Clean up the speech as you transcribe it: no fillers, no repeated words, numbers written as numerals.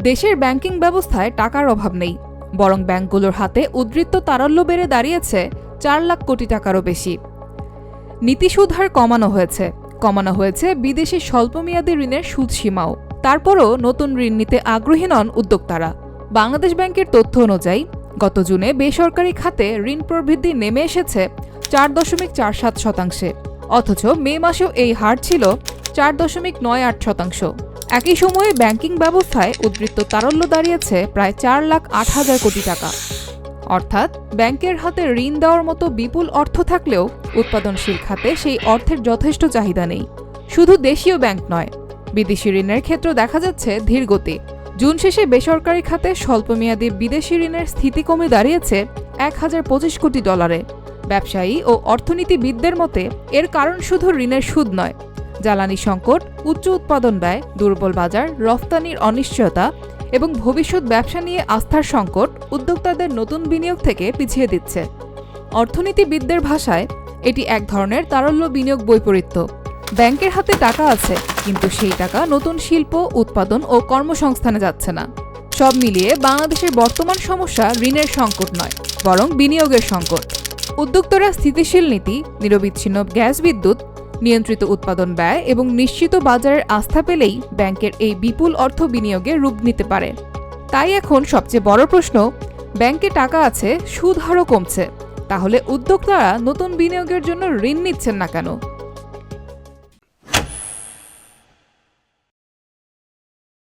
দেশের ব্যাংকিং ব্যবস্থায় টাকার অভাব নেই, বরং ব্যাংকগুলোর হাতে উদ্বৃত্ত তারল্য বেড়ে দাঁড়িয়েছে 4 লাখ কোটি টাকারও বেশি। নীতিসুদ হার কমানো হয়েছে বিদেশি স্বল্পমেয়াদী ঋণের সুদসীমাও। তারপরও নতুন ঋণ নিতে আগ্রহী নন উদ্যোক্তারা। বাংলাদেশ ব্যাংকের তথ্য অনুযায়ী গত জুনে বেসরকারি খাতে ঋণ প্রবৃদ্ধি নেমে এসেছে 4.47%, অথচ মে মাসেও এই হার ছিল 4.98%। একই সময়ে ব্যাংকিং ব্যবস্থায় উদ্বৃত্ত তারল্য দাঁড়িয়েছে প্রায় 4,08,000 কোটি টাকা। অর্থাৎ ব্যাংকের হাতে ঋণ দেওয়ার মতো বিপুল অর্থ থাকলেও উৎপাদনশীল খাতে সেই অর্থের যথেষ্ট চাহিদা নেই। শুধু দেশীয় ব্যাংক নয়, বিদেশি ঋণের ক্ষেত্রে দেখা যাচ্ছে ধীরগতি। জুন শেষে বেসরকারি খাতে স্বল্পমেয়াদী বিদেশি ঋণের স্থিতি কমে দাঁড়িয়েছে $1,025 কোটি। ব্যবসায়ী ও অর্থনীতিবিদদের মতে এর কারণ শুধু ঋণের সুদ নয়, জ্বালানি সংকট, উচ্চ উৎপাদন ব্যয়, দুর্বল বাজার, রফতানির অনিশ্চয়তা এবং ভবিষ্যৎ ব্যবসা নিয়ে আস্থার সংকট উদ্যোক্তাদের নতুন বিনিয়োগ থেকে পিছিয়ে দিচ্ছে। অর্থনীতিবিদদের ভাষায় এটি এক ধরনের তারল্য বিনিয়োগ বৈপরীত্য। ব্যাংকের হাতে টাকা আছে, কিন্তু সেই টাকা নতুন শিল্প, উৎপাদন ও কর্মসংস্থানে যাচ্ছে না। সব মিলিয়ে বাংলাদেশের বর্তমান সমস্যা ঋণের সংকট নয়, বরং বিনিয়োগের সংকট। উদ্যোক্তারা স্থিতিশীল নীতি, নিরবিচ্ছিন্ন গ্যাস বিদ্যুৎ, নিয়ন্ত্রিত উৎপাদন ব্যয় এবং নিশ্চিত বাজারের আস্থা পেলেই ব্যাংকের এই বিপুল অর্থ বিনিয়োগে রূপ নিতে পারে। তাই এখন সবচেয়ে বড় প্রশ্ন, ব্যাংকে টাকা আছে, সুদ হারও কমছে, তাহলে উদ্যোক্তারা নতুন বিনিয়োগের জন্য ঋণ নিচ্ছেন না কেন?